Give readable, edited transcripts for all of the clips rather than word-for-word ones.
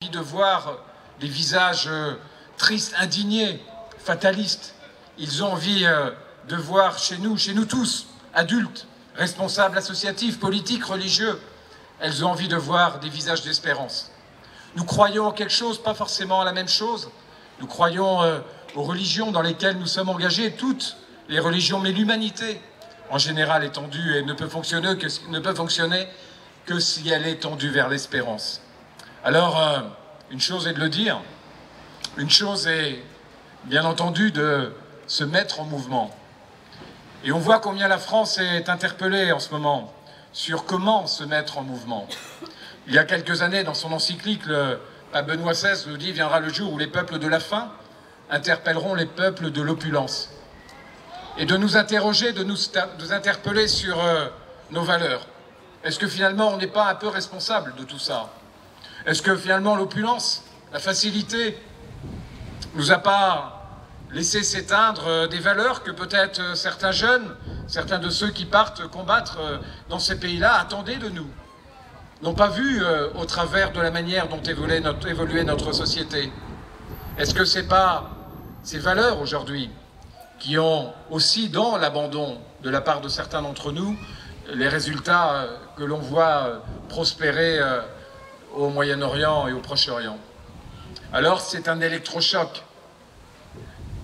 de voir des visages tristes, indignés, fatalistes. Ils ont envie de voir chez nous tous, adultes, responsables associatifs, politiques, religieux, elles ont envie de voir des visages d'espérance. Nous croyons en quelque chose, pas forcément à la même chose. Nous croyons aux religions dans lesquelles nous sommes engagés, toutes les religions, mais l'humanité en général est tendue et ne peut fonctionner que si elle est tendue vers l'espérance. Alors, une chose est de le dire, une chose est bien entendu de se mettre en mouvement. Et on voit combien la France est interpellée en ce moment sur comment se mettre en mouvement. Il y a quelques années, dans son encyclique, le pape Benoît XVI nous dit « Viendra le jour où les peuples de la faim interpelleront les peuples de l'opulence ». Et de nous interroger, de nous interpeller sur nos valeurs. Est-ce que finalement on n'est pas un peu responsable de tout ça? Est-ce que finalement l'opulence, la facilité, nous a pas laissé s'éteindre des valeurs que peut-être certains jeunes, certains de ceux qui partent combattre dans ces pays-là attendaient de nous, n'ont pas vu au travers de la manière dont évoluait notre société? Est-ce que c'est pas ces valeurs aujourd'hui qui ont aussi, dans l'abandon de la part de certains d'entre nous, les résultats que l'on voit prospérer au Moyen-Orient et au Proche-Orient? Alors c'est un électrochoc,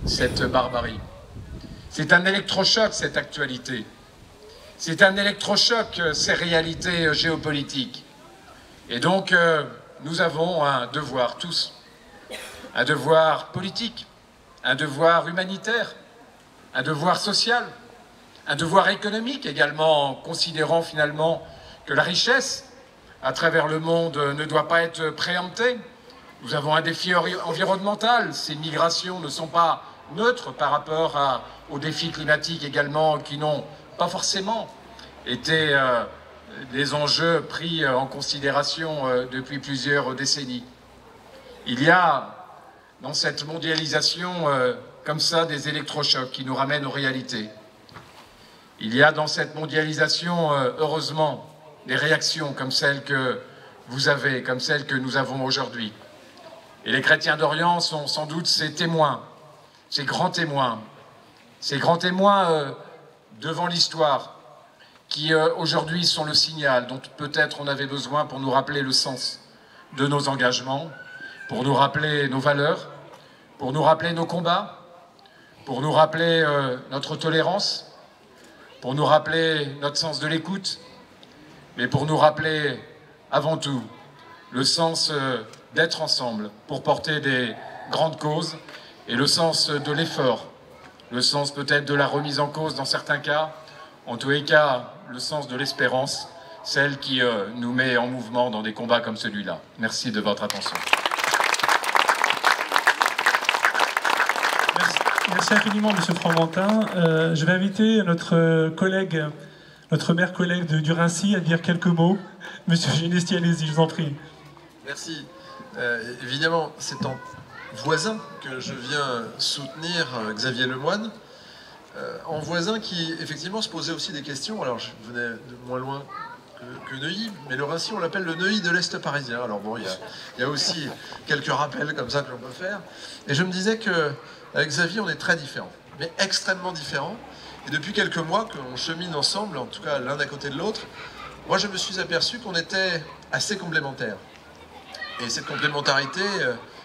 cette barbarie. C'est un électrochoc, cette actualité. C'est un électrochoc, ces réalités géopolitiques. Et donc, nous avons un devoir, tous, un devoir politique, un devoir humanitaire, un devoir social, un devoir économique également, considérant finalement que la richesse à travers le monde ne doit pas être préemptée. Nous avons un défi environnemental, ces migrations ne sont pas neutres par rapport aux défis climatiques également, qui n'ont pas forcément été des enjeux pris en considération depuis plusieurs décennies. Il y a dans cette mondialisation comme ça des électrochocs qui nous ramènent aux réalités. Il y a dans cette mondialisation, heureusement, des réactions comme celles que vous avez, comme celles que nous avons aujourd'hui. Et les chrétiens d'Orient sont sans doute ces témoins, ces grands témoins devant l'histoire, qui aujourd'hui sont le signal dont peut-être on avait besoin pour nous rappeler le sens de nos engagements, pour nous rappeler nos valeurs, pour nous rappeler nos combats, pour nous rappeler notre tolérance, pour nous rappeler notre sens de l'écoute, mais pour nous rappeler avant tout le sens d'être ensemble pour porter des grandes causes et le sens de l'effort, le sens peut-être de la remise en cause dans certains cas, en tous les cas le sens de l'espérance, celle qui nous met en mouvement dans des combats comme celui-là. Merci de votre attention. Merci infiniment, M. Fromentin. Je vais inviter notre maire collègue du Rincy à dire quelques mots. Monsieur Genesti, allez-y, je vous en prie. Merci. Évidemment, c'est en voisin que je viens soutenir Xavier Lemoine, en voisin qui, effectivement, se posait aussi des questions. Alors, je venais de moins loin que Neuilly, mais le Rincy, on l'appelle le Neuilly de l'Est parisien. Alors bon, il y a aussi quelques rappels comme ça que l'on peut faire. Et je me disais qu'avec Xavier, on est très différents, mais extrêmement différents. Et depuis quelques mois qu'on chemine ensemble, en tout cas l'un à côté de l'autre, moi je me suis aperçu qu'on était assez complémentaires. Et cette complémentarité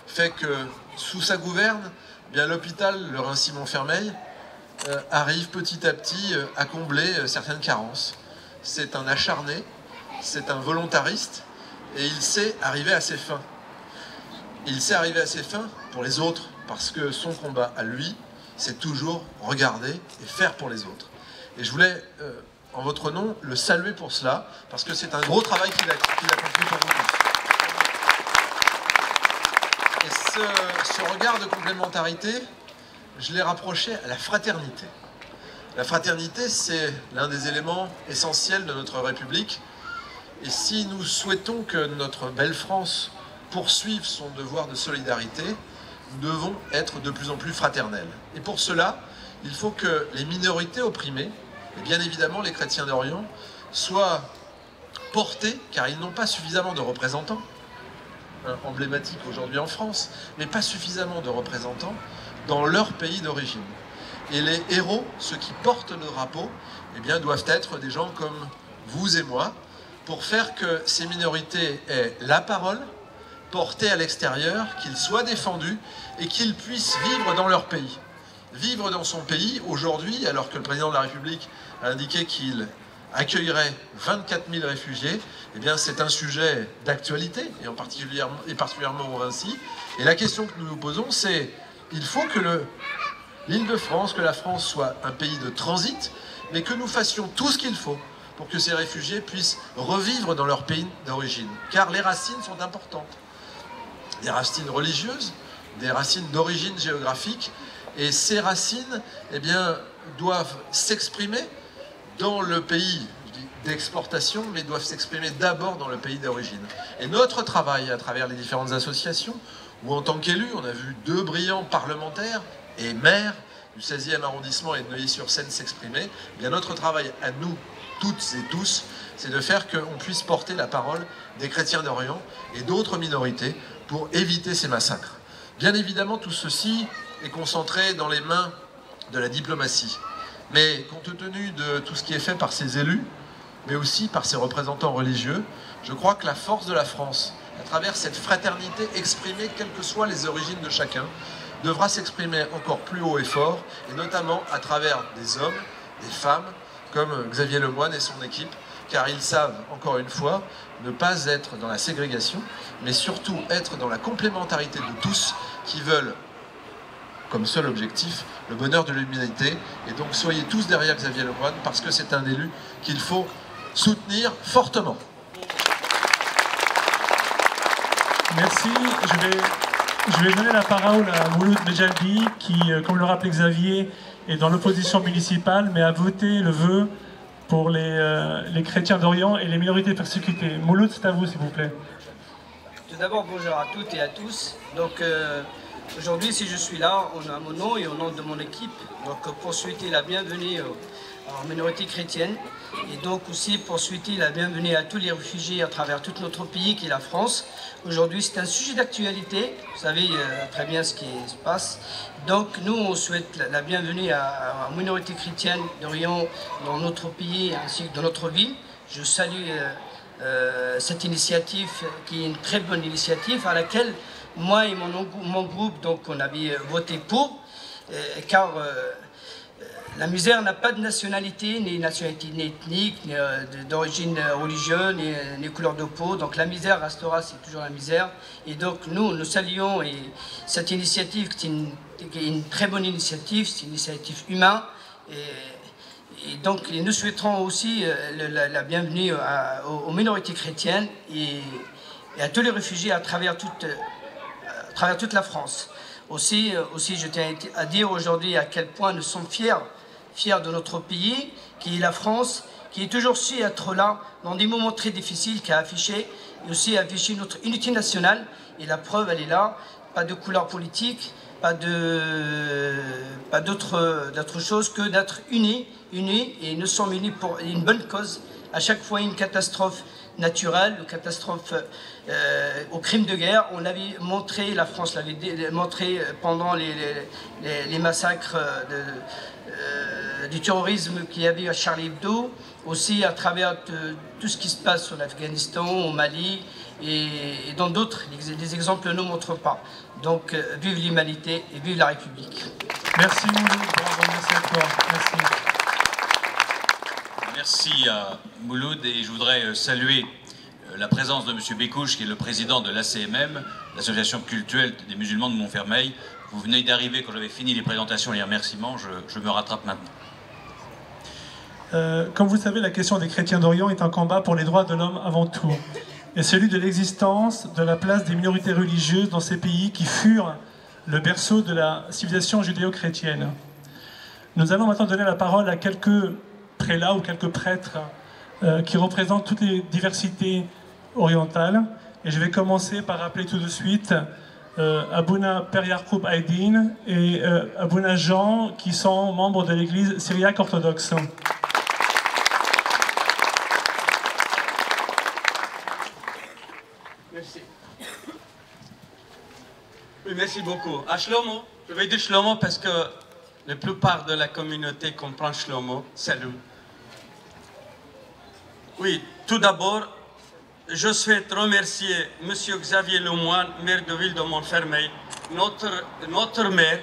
fait que sous sa gouverne, eh bien l'hôpital, le Rincy-Montfermeil, arrive petit à petit à combler certaines carences. C'est un acharné, c'est un volontariste, et il sait arriver à ses fins. Il sait arriver à ses fins pour les autres, parce que son combat à lui, c'est toujours regarder et faire pour les autres. Et je voulais, en votre nom, le saluer pour cela, parce que c'est un gros travail qu'il accomplit pour vous tous. Et ce regard de complémentarité, je l'ai rapproché à la fraternité. La fraternité, c'est l'un des éléments essentiels de notre République. Et si nous souhaitons que notre belle France poursuive son devoir de solidarité, nous devons être de plus en plus fraternels. Et pour cela, il faut que les minorités opprimées, et bien évidemment les chrétiens d'Orient, soient portés, car ils n'ont pas suffisamment de représentants. emblématiques aujourd'hui en France, mais pas suffisamment de représentants dans leur pays d'origine. Et les héros, ceux qui portent le drapeau, eh bien, doivent être des gens comme vous et moi, pour faire que ces minorités aient la parole, portée à l'extérieur, qu'ils soient défendus et qu'ils puissent vivre dans leur pays. Vivre dans son pays, aujourd'hui, alors que le président de la République a indiqué qu'il accueillerait 24 000 réfugiés, eh bien c'est un sujet d'actualité, et particulièrement au Vinci. Et la question que nous nous posons, c'est il faut que l'Île-de-France, que la France soit un pays de transit, mais que nous fassions tout ce qu'il faut pour que ces réfugiés puissent revivre dans leur pays d'origine. Car les racines sont importantes. Des racines religieuses, des racines d'origine géographique, et ces racines, eh bien, doivent s'exprimer dans le pays d'exportation, mais doivent s'exprimer d'abord dans le pays d'origine. Et notre travail, à travers les différentes associations, ou en tant qu'élu, on a vu 2 brillants parlementaires et maires du 16e arrondissement et de Neuilly-sur-Seine s'exprimer, eh bien notre travail à nous, toutes et tous, c'est de faire qu'on puisse porter la parole des chrétiens d'Orient et d'autres minorités pour éviter ces massacres. Bien évidemment, tout ceci est concentré dans les mains de la diplomatie. Mais compte tenu de tout ce qui est fait par ses élus, mais aussi par ses représentants religieux, je crois que la force de la France, à travers cette fraternité exprimée, quelles que soient les origines de chacun, devra s'exprimer encore plus haut et fort, et notamment à travers des hommes, des femmes, comme Xavier Lemoyne et son équipe, car ils savent, encore une fois, ne pas être dans la ségrégation, mais surtout être dans la complémentarité de tous qui veulent, comme seul objectif, le bonheur de l'humanité. Et donc soyez tous derrière Xavier Lemoyne, parce que c'est un élu qu'il faut soutenir fortement. Merci. Je vais donner la parole à Mouloud Medjalbi, qui, comme le rappelait Xavier, est dans l'opposition municipale, mais a voté le vœu pour les chrétiens d'Orient et les minorités persécutées. Mouloud, c'est à vous, s'il vous plaît. Tout d'abord, bonjour à toutes et à tous. Donc, aujourd'hui, si je suis là, à mon nom et au nom de mon équipe, donc pour souhaiter la bienvenue aux minorités chrétiennes et donc aussi pour souhaiter la bienvenue à tous les réfugiés à travers tout notre pays qui est la France. Aujourd'hui, c'est un sujet d'actualité, vous savez très bien ce qui se passe. Donc nous, on souhaite la bienvenue à minorités chrétiennes d'Orient dans notre pays ainsi que dans notre ville. Je salue cette initiative qui est une très bonne initiative à laquelle moi et mon groupe, donc, on avait voté pour, car la misère n'a pas de nationalité, ni nationalité ni ethnique, ni d'origine religieuse, ni couleur de peau. Donc la misère restera, c'est toujours la misère. Et donc nous saluons cette initiative qui est une très bonne initiative, c'est une initiative humaine. Et donc nous souhaiterons aussi la bienvenue aux minorités chrétiennes et à tous les réfugiés à travers toute la France. Aussi, je tiens à dire aujourd'hui à quel point nous sommes fiers de notre pays, qui est la France, qui est toujours su être là dans des moments très difficiles, qui a affiché, et aussi affiché notre unité nationale. Et la preuve, elle est là, pas de couleur politique, pas d'autre chose que d'être unis, et nous sommes unis pour une bonne cause. À chaque fois une catastrophe naturelle, une catastrophe au crime de guerre, on l'avait montré, la France l'avait montré pendant les massacres du terrorisme qu'il y avait à Charlie Hebdo, aussi à travers tout ce qui se passe en Afghanistan, au Mali et dans d'autres. Les exemples ne montrent pas. Donc vive l'humanité et vive la République. Merci Mouloud, bravo, merci à toi. Merci. Merci à Mouloud et je voudrais saluer la présence de M. Bécouche, qui est le président de l'ACMM, l'Association cultuelle des musulmans de Montfermeil. Vous venez d'arriver quand j'avais fini les présentations et les remerciements, je me rattrape maintenant. Comme vous le savez, la question des chrétiens d'Orient est un combat pour les droits de l'homme avant tout. Et celui de l'existence, de la place des minorités religieuses dans ces pays qui furent le berceau de la civilisation judéo-chrétienne. Nous allons maintenant donner la parole à quelques prélats ou quelques prêtres qui représentent toutes les diversités orientales. Et je vais commencer par rappeler tout de suite Abouna Per Yarkoub Aydin et Abouna Jean, qui sont membres de l'église syriaque orthodoxe. Merci. Oui, merci beaucoup. À Shlomo, je vais dire Shlomo parce que la plupart de la communauté comprend Shlomo. Salut. Oui, tout d'abord, je souhaite remercier M. Xavier Lemoine, maire de ville de Montfermeil, notre maire.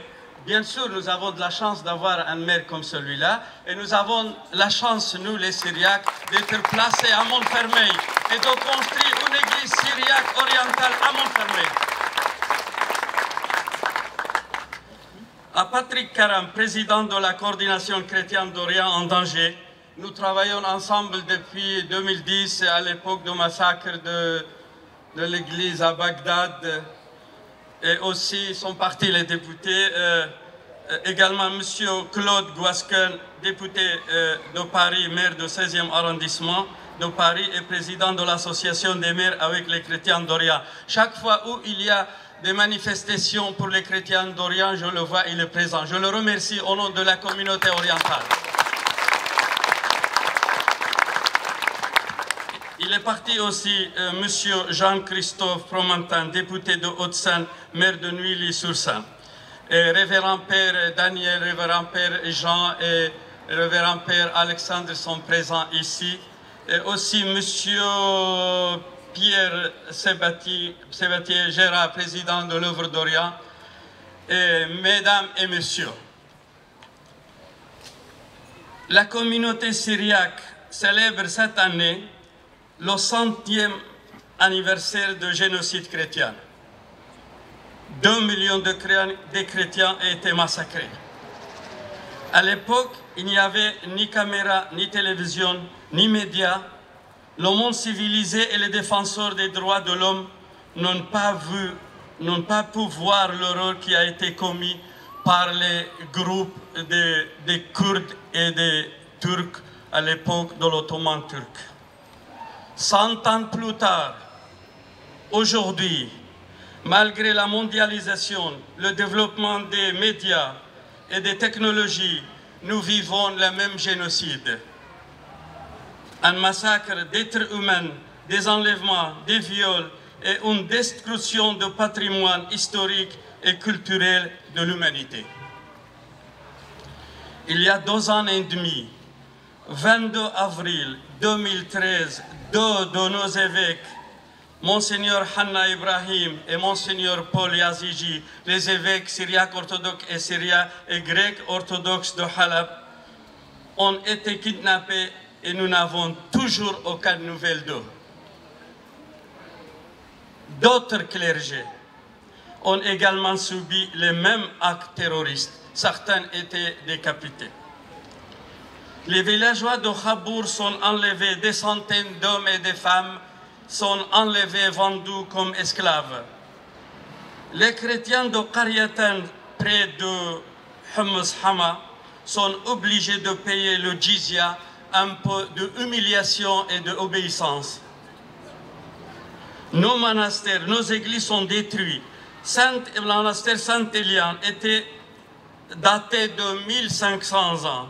Bien sûr, nous avons de la chance d'avoir un maire comme celui-là et nous avons la chance, nous les Syriaques, d'être placés à Montfermeil et de construire une église syriaque orientale à Montfermeil. À Patrick Karam, président de la coordination chrétienne d'Orient en danger, nous travaillons ensemble depuis 2010 à l'époque du massacre de l'église à Bagdad. Et aussi sont partis les députés, également M. Claude Guasken, député de Paris, maire du 16e arrondissement de Paris et président de l'association des maires avec les chrétiens d'Orient. Chaque fois où il y a des manifestations pour les chrétiens d'Orient, je le vois, il est présent. Je le remercie au nom de la communauté orientale. Il est parti aussi M. Jean-Christophe Fromentin, député de Haute-Seine, maire de Neuilly-sur-Seine. Et révérend Père Daniel, révérend Père Jean et révérend Père Alexandre sont présents ici. Et aussi M. Pierre Sébatier Gérard, président de l'œuvre d'Orient. Et mesdames et messieurs, la communauté syriaque célèbre cette année le 100e anniversaire du génocide chrétien. 2 millions de chrétiens ont été massacrés. À l'époque, il n'y avait ni caméra, ni télévision, ni médias. Le monde civilisé et les défenseurs des droits de l'homme n'ont pas pu voir l'horreur qui a été commise par les groupes des Kurdes et des Turcs à l'époque de l'Ottoman turc. 100 ans plus tard, aujourd'hui, malgré la mondialisation, le développement des médias et des technologies, nous vivons le même génocide. Un massacre d'êtres humains, des enlèvements, des viols et une destruction du patrimoine historique et culturel de l'humanité. Il y a 2 ans et demi, 22 avril 2013, 2 de nos évêques, Monseigneur Hanna Ibrahim et Monseigneur Paul Yazigi, les évêques syriaques orthodoxes et syriaques et grecs orthodoxes de Halab, ont été kidnappés et nous n'avons toujours aucune nouvelle d'eux. D'autres clergés ont également subi les mêmes actes terroristes. Certains étaient décapités. Les villageois de Khabour sont enlevés, des centaines d'hommes et de femmes sont enlevés, vendus comme esclaves. Les chrétiens de Qaryatan, près de Humus Hama, sont obligés de payer le jizya, un peu d'humiliation et d'obéissance. Nos monastères, nos églises sont détruits. Le monastère Saint-Élian était daté de 1500 ans.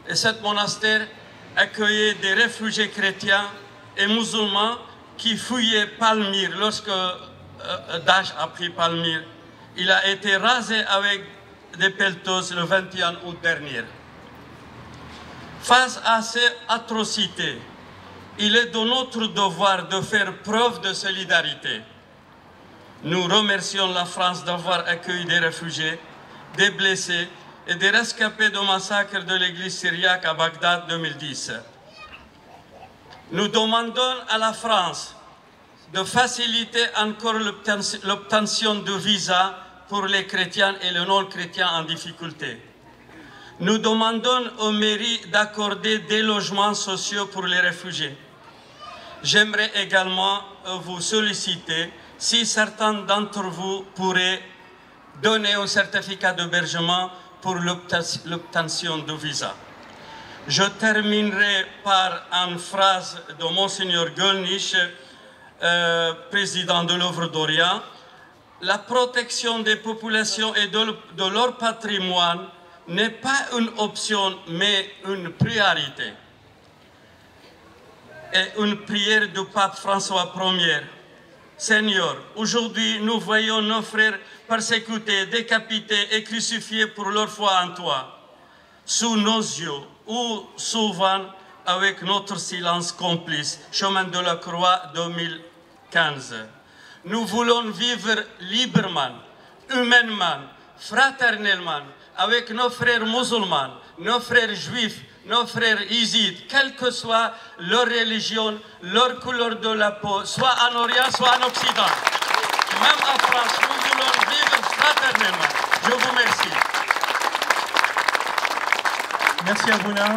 Et ce monastère accueillait des réfugiés chrétiens et musulmans qui fuyaient Palmyre. Lorsque Daesh a pris Palmyre, il a été rasé avec des pelletos le 21 août dernier. Face à ces atrocités, il est de notre devoir de faire preuve de solidarité. Nous remercions la France d'avoir accueilli des réfugiés, des blessés et des rescapés du massacre de l'église syriaque à Bagdad 2010. Nous demandons à la France de faciliter encore l'obtention de visas pour les chrétiens et les non-chrétiens en difficulté. Nous demandons aux mairies d'accorder des logements sociaux pour les réfugiés. J'aimerais également vous solliciter si certains d'entre vous pourraient donner un certificat d'hébergement pour l'obtention de visa. Je terminerai par une phrase de Monseigneur Gölnisch, président de l'œuvre d'Orient. La protection des populations et de leur patrimoine n'est pas une option, mais une priorité. Et une prière du pape François Ier. Seigneur, aujourd'hui nous voyons nos frères persécutés, décapités et crucifiés pour leur foi en toi. Sous nos yeux, ou souvent avec notre silence complice, chemin de la croix 2015. Nous voulons vivre librement, humainement, fraternellement, avec nos frères musulmans, nos frères juifs, nos frères yézidis, quelle que soit leur religion, leur couleur de la peau, soit en Orient, soit en Occident. Même en France, nous voulons vivre fraternellement. Je vous remercie. Merci Abouna.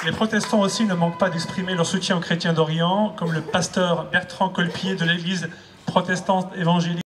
Les protestants aussi ne manquent pas d'exprimer leur soutien aux chrétiens d'Orient, comme le pasteur Bertrand Colpier de l'église protestante évangélique.